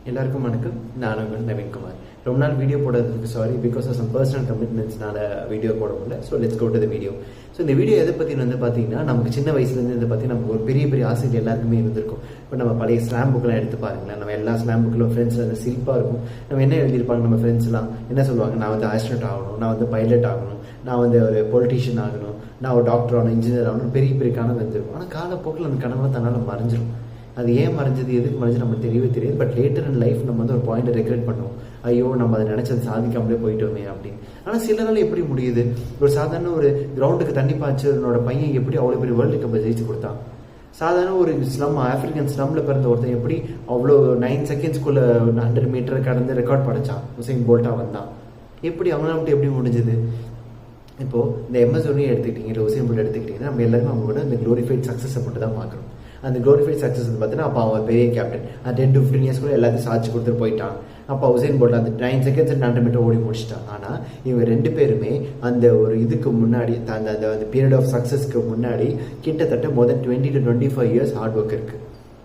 எல்லாருக்கும் வணக்கம். நான் உங்கள் நவீன்குமார். ரொம்ப நாள் வீடியோ போடுறதுக்கு sorry, because of some personal கமிட்மெண்ட்ஸ்னால வீடியோ போட முடியல. So let's go to the video. So இந்த வீடியோ எதை பற்றி பார்த்தீங்கன்னா, நமக்கு சின்ன வயசுலேருந்து இதை பற்றி நமக்கு ஒரு பெரிய பெரிய ஆசைகள் எல்லாருக்குமே இருந்திருக்கும். இப்போ நம்ம பழைய ஸ்லாம் புக்கெலாம் எடுத்து பாருங்களேன். நம்ம எல்லா ஸ்லாம் புக்கிலும் ஃப்ரெண்ட்ஸில் அந்த சிரிப்பாக இருக்கும். நம்ம என்ன எழுதியிருப்பாங்க, நம்ம ஃப்ரெண்ட்ஸ்லாம் என்ன சொல்லுவாங்க, நான் வந்து ஆஸ்ட்ரோட் ஆகணும், நான் வந்து பைலட் ஆகணும், நான் வந்து ஒரு பொலிட்டீஷியன் ஆகணும், நான் ஒரு டாக்டர் ஆகணும், இன்ஜினியர் ஆகணும், பெரிய பெரிய கனவு வந்துருக்கும். ஆனால் காலப்போக்கில் அந்த கனவு தன்னால் மறைஞ்சிரும். அது ஏன் மறைஞ்சது, எதுக்கு மறைஞ்சது நமக்கு தெரியவே தெரியாது. பட் லேட்டர் இன் லைஃப் நம்ம வந்து ஒரு பாயிண்ட்டை ரெக்ரெட் பண்ணுவோம், ஐயோ நம்ம அதை நினச்சது சாதிக்காமலே போயிட்டோமே அப்படின்னு. ஆனால் சில நாள் எப்படி முடியுது, ஒரு சாதாரண ஒரு கிரவுண்டுக்கு தண்ணி பாய்ச்சனோட பையன் எப்படி அவ்வளோ பெரிய வேர்ல்டு கப்பை ஜெயிச்சு கொடுத்தான். சாதாரண ஒரு ஸ்லம், ஆஃப்ரிக்கன் ஸ்லம்ல பிறந்த ஒருத்தன் எப்படி அவ்வளோ 9 செகண்ட்ஸ்குள்ள 100 மீட்டர் கடந்து ரெக்கார்ட் படைச்சான், உசைன் போல்ட்டா வந்தான். எப்படி அவங்களால மட்டும் எப்படி முடிஞ்சது? இப்போது இந்த MS தோனியை எடுத்துக்கிட்டீங்க, உசைன் போல்ட் எடுத்துக்கிட்டிங்கன்னா, நம்ம எல்லாருமே அவங்களோட இந்த க்ளோரிஃபைட் சக்ஸஸை மட்டும் தான் பார்க்குறோம். அந்த க்ளோரிஃபைட் சக்ஸஸ் வந்து பார்த்தீங்கன்னா, அப்போ அவன் பெரிய கேப்டன், 10 to 15 இயர்ஸ்க்குள்ள எல்லாத்தையும் சாதிச்சு கொடுத்துட்டு போயிட்டான். அப்போ உசைன் போல்ட் அந்த 9 செகண்ட்ஸ் 100 மீட்டர் ஓடி முடிச்சிட்டான். ஆனால் இவங்க 2 பேருமே அந்த ஒரு இதுக்கு முன்னாடி, அந்த பீரியட் ஆஃப் சக்ஸஸ்க்கு முன்னாடி கிட்டத்தட்ட more than 20 to 25 years hard work இருக்குது.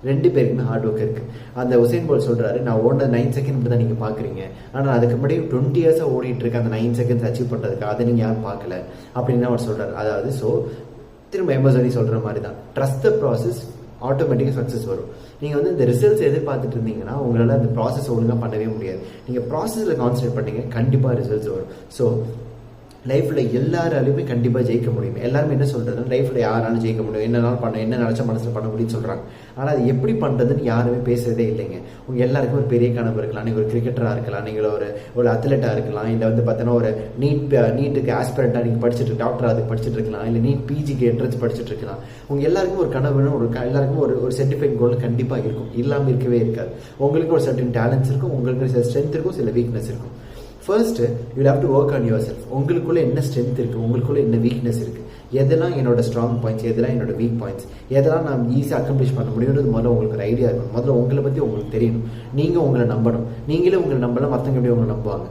2 பேருக்குமே ஹார்ட் ஒர்க் இருக்குது. அந்த உசைன் போல்ட் சொல்கிறாரு, நான் ஓடின 9 செகண்ட் மட்டும் தான் நீங்கள் பார்க்குறீங்க, ஆனால் அதுக்கு முன்னாடி 20 இயர்ஸாக ஓடிட்டு இருக்க அந்த 9 செகண்ட்ஸ் அச்சீவ் பண்ணுறதுக்கு அதை நீங்கள் யாரும் பார்க்கல அப்படின்னு அவர் சொல்கிறார். அதாவது ஸோ திரும்ப MS தோனி சொல்கிற மாதிரி தான், ட்ரஸ்ட் த ப்ராசஸ், ஆட்டோமேட்டிக்காக சக்ஸஸ் வரும். நீங்கள் வந்து இந்த ரிசல்ட்ஸ் எதிர்பார்த்துட்டு இருந்தீங்கன்னா உங்களால் அந்த ப்ராசஸ் ஒழுங்காக பண்ணவே முடியாது. நீங்கள் ப்ராசஸில் கான்சன்ட்ரேட் பண்ணீங்க, கண்டிப்பாக ரிசல்ட்ஸ் வரும். ஸோ லைஃப்பில் எல்லாராலையுமே கண்டிப்பாக ஜெயிக்க முடியும். எல்லாருமே என்ன சொல்கிறதுனா, லைஃப்பில் யாராலும் ஜெயிக்க முடியும், என்னன்னாலும் பண்ண, என்ன நினச்ச மனசில் பண்ண முடியும்னு சொல்கிறாங்க. ஆனால் அது எப்படி பண்ணுறதுன்னு யாருமே பேசுகிறதே இல்லைங்க. உங்கள் எல்லாருக்கும் ஒரு பெரிய கனவு இருக்கலாம். நீங்கள் ஒரு கிரிக்கெட்டராக இருக்கலாம், நீங்கள் ஒரு அத்லெட்டாக இருக்கலாம், இல்லை வந்து பார்த்தோன்னா ஒரு நீட்டுக்கு ஆஸ்பிரண்ட்டாக நீங்கள் படிச்சுட்டு டாக்டர் அதுக்கு படிச்சுட்டு இருக்கலாம், இல்லை நீட் பிஜிக்கு என்ட்ரன்ஸ் படிச்சுட்டு இருக்கலாம். உங்கள் எல்லாருக்கும் ஒரு கனவுன்னு எல்லாருக்கும் ஒரு சர்டிஃபைட் கோல் கண்டிப்பாக இருக்கும், இல்லாமல் இருக்கவே இருக்காது. உங்களுக்கு ஒரு சர்டன் டேலண்ட்ஸ் இருக்கும், உங்களுக்கு சில ஸ்ட்ரென்த் இருக்கும், சில வீக்னஸ் இருக்கும். First you have to work on your self. உங்களுக்குள்ள என்ன ஸ்ட்ரென்த் இருக்குது, உங்களுக்குள்ள என்ன வீக்னஸ் இருக்குது, எதெல்லாம் என்னோட ஸ்ட்ராங் பாயிண்ட்ஸ், எதெல்லாம் என்னோட வீக் பாயிண்ட்ஸ், எதெல்லாம் நான் ஈஸியாக அக்கம்ப்ளிஷ் பண்ண முடியுன்றது முதல்ல உங்களுக்கு ஒரு ஐடியா இருக்கணும். முதல்ல உங்களை பற்றி உங்களுக்கு தெரியணும். நீங்கள் உங்களை நம்பணும். நீங்களே உங்களை நம்பலாம், மற்றவங்க எப்படி உங்களை நம்புவாங்க?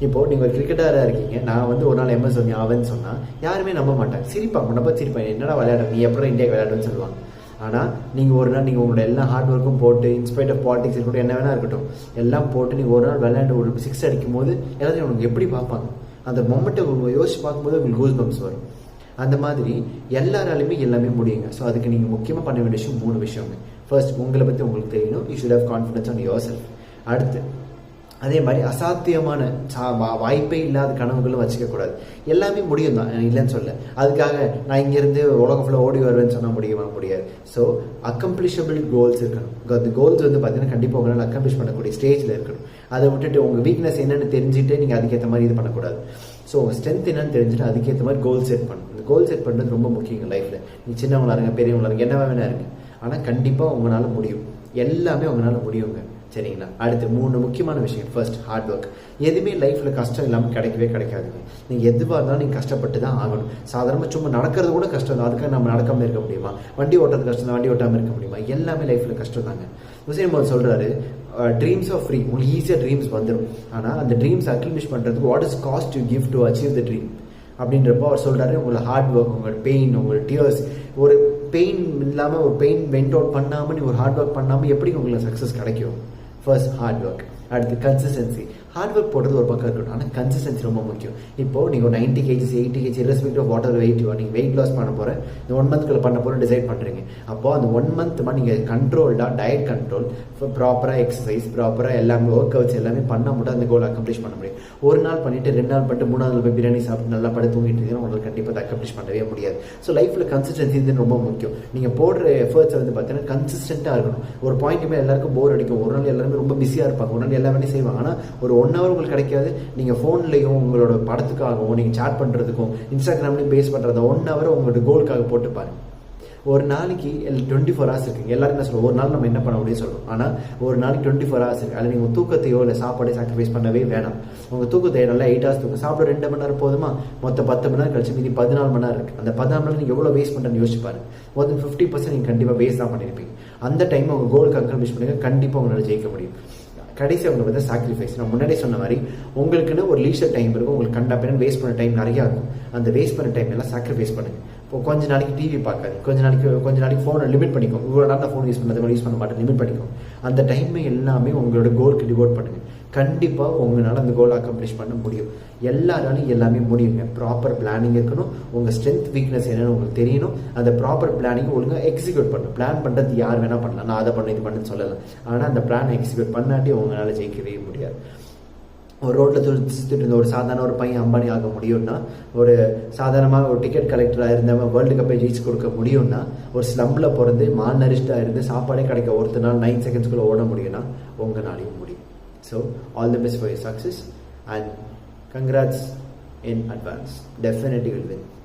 இப்போது நீங்கள் ஒரு கிரிக்கெட்டராக இருக்கீங்க, நான் வந்து ஒரு நாள் MS தோனி ஆவேன்னு சொன்னால் யாருமே நம்ப மாட்டாங்க, சிரிப்பாங்க, நம்ம சிரிப்பாங்க, என்னடா விளையாட நீ எப்பறம் இந்தியாவுக்கு விளையாடுன்னு சொல்லுவாங்க. ஆனால் நீங்கள் ஒரு நாள் நீங்கள் உங்களோட எல்லா ஹார்ட் ஒர்க்கும் போட்டு, இன்ஸ்பைட் ஆஃப் பாலிடிக்ஸ் இருக்கட்டும், என்ன வேணா இருக்கட்டும், எல்லாம் போட்டு நீங்கள் ஒரு நாள் விளையாண்டு ஒரு 6 அடிக்கும் போது எல்லாத்தையும் உங்களுக்கு எப்படி பார்ப்பாங்க, அந்த மொமெண்ட்டை யோசிச்சு பார்க்கும்போது உங்களுக்கு கூஸ் பம்ப்ஸ் வரும். அந்த மாதிரி எல்லாராலுமே எல்லாமே முடியுங்க. ஸோ அதுக்கு நீங்கள் முக்கியமாக பண்ண வேண்டிய விஷயம் 3 விஷயங்க. ஃபர்ஸ்ட், உங்களை பற்றி உங்களுக்கு தெரியணும். You should have confidence on your self. அடுத்து, அதே மாதிரி அசாத்தியமான வாய்ப்பே இல்லாத கனவுகளும் வச்சுக்கக்கூடாது. எல்லாமே முடியும் தான், இல்லைன்னு சொல்ல. அதுக்காக நான் இங்கேருந்து உலகம் ஃபுல்லாக ஓடி வருவேன்னு சொன்னால் முடியாது. ஸோ அக்கம்ப்ளிஷபிள் கோல்ஸ் இருக்கணும். அந்த கோல்ஸ் வந்து பார்த்தீங்கன்னா கண்டிப்பாக உங்களால் அக்கம்ப்ளிஷ் பண்ணக்கூடிய ஸ்டேஜில் இருக்கணும். அதை விட்டுட்டு உங்கள் வீக்னஸ் என்னென்னு தெரிஞ்சுட்டு நீங்கள் அதுக்கேற்ற மாதிரி இது பண்ணக்கூடாது. ஸோ உங்கள் ஸ்ட்ரென்த் என்னன்னு தெரிஞ்சுட்டு அதுக்கேற்ற மாதிரி கோல் செட் பண்ணணும். இந்த கோல் செட் பண்ணுறது ரொம்ப முக்கியங்க லைஃப்பில். நீ சின்னவங்களா இருங்க, பெரியவங்களா இருங்க, என்ன வேணா இருங்க, ஆனால் கண்டிப்பாக உங்களால் முடியும். எல்லாமே உங்களால் முடியுங்க, சரிங்களா? அடுத்து 3 முக்கியமான விஷயம். First, hard work. எதுவுமே லைஃப்பில் கஷ்டம் இல்லாமல் கிடைக்காதுங்க. நீங்கள் எதுவாக இருந்தாலும் நீங்கள் கஷ்டப்பட்டு தான் ஆகணும். சாதாரணமாக சும்மா நடக்கிறது கூட கஷ்டம் தான், அதுக்காக நம்ம நடக்காமல் இருக்க முடியுமா? வண்டி ஓட்டுறது கஷ்டம் தான், வண்டி ஓட்டாமல் இருக்க முடியுமா? எல்லாமே லைஃப்பில் கஷ்டம் தாங்க. உசைன் போல்ட் சொல்கிறாரு, ட்ரீம்ஸ் ஆஃப் ஃப்ரீ. உங்களுக்கு ஈஸியாக ட்ரீம்ஸ் வந்துடும். ஆனால் அந்த ட்ரீம்ஸ் அக்ம்ப்ளிஷ் பண்ணுறதுக்கு what is cost you give to achieve the dream அப்படின்றப்போ அவர் சொல்கிறாரு, உங்களோட ஹார்ட் ஒர்க், உங்களோட பெயின், உங்களோட டியர்ஸ், ஒரு பெயின் இல்லாமல், ஒரு பெயின் வெண்ட் அவுட் பண்ணாமல், நீங்கள் ஒரு ஹார்ட் ஒர்க் பண்ணாமல் எப்படி உங்களுக்கு சக்ஸஸ் கிடைக்கும்? First, hard work. அடுத்து, கன்சிஸ்டன்சி. ஹார்ட் ஒர்க் போடுறது ஒரு பக்கம் இருக்கட்டும், ஆனால் கன்சிஸ்டன்சி ரொம்ப முக்கியம். இப்போது நீங்கள் 90 kg 80 kg respect of what weight நீங்கள் வெயிட் லாஸ் பண்ண போகிறேன், இந்த 1 மந்த்க்குள்ள பண்ண போகிற டிசைட் பண்ணுறீங்க. அப்போது அந்த 1 மந்த் நீங்கள் கண்ட்ரோல்டாக டயட் கண்ட்ரோல், ப்ராப்பராக எக்ஸசைஸ், ப்ராப்பராக எல்லாமே ஒர்க் அவுட்ஸ் எல்லாமே பண்ணால் மட்டும் அந்த கோல் அக்கம்ப்ளிஷ் பண்ண முடியும். ஒரு நாள் பண்ணிவிட்டு 2 நாள் பண்ணிட்டு 3 நாள் போய் பிரியாணி சாப்பிட்டு நல்லா படுத்து தூங்கிட்டு இருக்கீங்கன்னா உங்களுக்கு கண்டிப்பாக அதை அக்கம்ப்ளிஷ் பண்ணவே முடியாது. ஸோ லைஃப்பில் கன்சிஸ்டன்சி இது ரொம்ப முக்கியம். நீங்கள் போடுற எஃபர்ட்ஸை வந்து பார்த்தீங்கன்னா கன்சிஸ்டண்ட்டாக இருக்கணும். ஒரு பாயிண்ட் மேலே எல்லாருக்கும் போர் அடிக்கும், ஒரு நாள் எல்லாருமே ரொம்ப பிஸியாக இருப்பாங்க, ஒரு நாள் எல்லாமே செய்வாங்க, ஆனால் ஒரு 1 hour உங்களுக்கு கிடைக்காது. நீங்கள் ஃபோன்லையும் உங்களோட படத்துக்காகவும் நீங்கள் சேட் பண்ணுறதுக்கும் இன்ஸ்டாகிராம்லையும் பேஸ் பண்ணுறத 1 hour உங்களோட கோலுக்காக போட்டு பாருங்க. ஒரு நாளைக்கு 24 hours இருக்குங்க. எல்லாரும் என்ன சொல்லுவோம், ஒரு நாள் நம்ம என்ன பண்ண முடியும் சொல்லுவோம். ஆனால் ஒரு நாளைக்கு 24 hours இருக்குது. அதில் நீங்கள் தூக்கத்தையோ இல்லை சாப்பாடையோ சாக்ரிஃபைஸ் பண்ணவே வேணாம். உங்கள் தூக்கத்தை நல்லா 8 hours தூக்கம், சாப்பிட 2 மணி நேரம் போதுமா? மொத்தம் 10 மணி நேரம் கழிச்சு மீதி 14 மணி நேரம் இருக்குது. அந்த 14 மணி நேரம் நீங்கள் எவ்வளோ வேஸ்ட் பண்ணுறேன்னு யோசிச்சு பாருங்க. more than 50% நீங்கள் கண்டிப்பாக வேஸ்ட் தான் பண்ணியிருப்பீங்க. அந்த டைம் உங்கள் கோலுக்கு அக்கம்ப்ளிஷ் பண்ணுங்க, கண்டிப்பாக உங்களால் ஜெயிக்க முடியும். கடைசி அவங்க வந்து சாக்ரிஃபைஸ். நான் முன்னாடி சொன்ன மாதிரி உங்களுக்குன்னு ஒரு லீஷர் டைம் இருக்கும், உங்களுக்கு கண்டா வேஸ்ட் பண்ண டைம் நிறையா இருக்கும். அந்த வேஸ்ட் பண்ண டைம் எல்லாம் சாக்ரிஃபைஸ் பண்ணுங்க. கொஞ்ச நாளைக்கு டிவி பார்க்காது, கொஞ்ச நாளைக்கு ஃபோனை லிமிட் பண்ணிக்கும். இவ்வளோ நேரம் ஃபோன் யூஸ் பண்ணது யூஸ் பண்ண மாட்டேன், லிமிட் பண்ணிக்கும். அந்த டைம் எல்லாமே உங்களோட கோலுக்கு டிவோட் பண்ணுங்க. கண்டிப்பாக உங்களால் அந்த கோல் அக்கம்ப்ளிஷ் பண்ண முடியும். எல்லாராலும் எல்லாமே முடியுங்க. ப்ராப்பர் பிளானிங் இருக்கணும். உங்கள் ஸ்ட்ரென்த் வீக்னஸ் என்னன்னு உங்களுக்கு தெரியணும். அந்த ப்ராப்பர் பிளானிங் ஒழுங்காக எக்ஸிக்யூட் பண்ணணும். பிளான் பண்ணுறது யார் வேணால் பண்ணலாம், நான் அதை பண்ண இது பண்ணுன்னு சொல்லலாம். ஆனால் அந்த பிளானை எக்ஸிக்யூட் பண்ணாட்டி உங்களால் ஜெயிக்கவே முடியாது. ஒரு ரோட்டில் சுற்றிட்டு இருந்த ஒரு சாதாரண ஒரு பையன் அம்பானி ஆக முடியும்னா, ஒரு சாதாரணமாக ஒரு டிக்கெட் கலெக்டராக இருந்தவன் வேர்ல்டு கப்பை ஜெயிச்சு கொடுக்க முடியும்னா, ஒரு ஸ்லம்பில் பிறந்து மால் நரிஷ்டாக இருந்து சாப்பாடே கிடைக்க ஒருத்தர் 9 செகண்ட்ஸ்குள்ளே ஓட முடியும்னா உங்களாலையும் முடியும். So all the best for your success and congrats in advance. Definitely will win.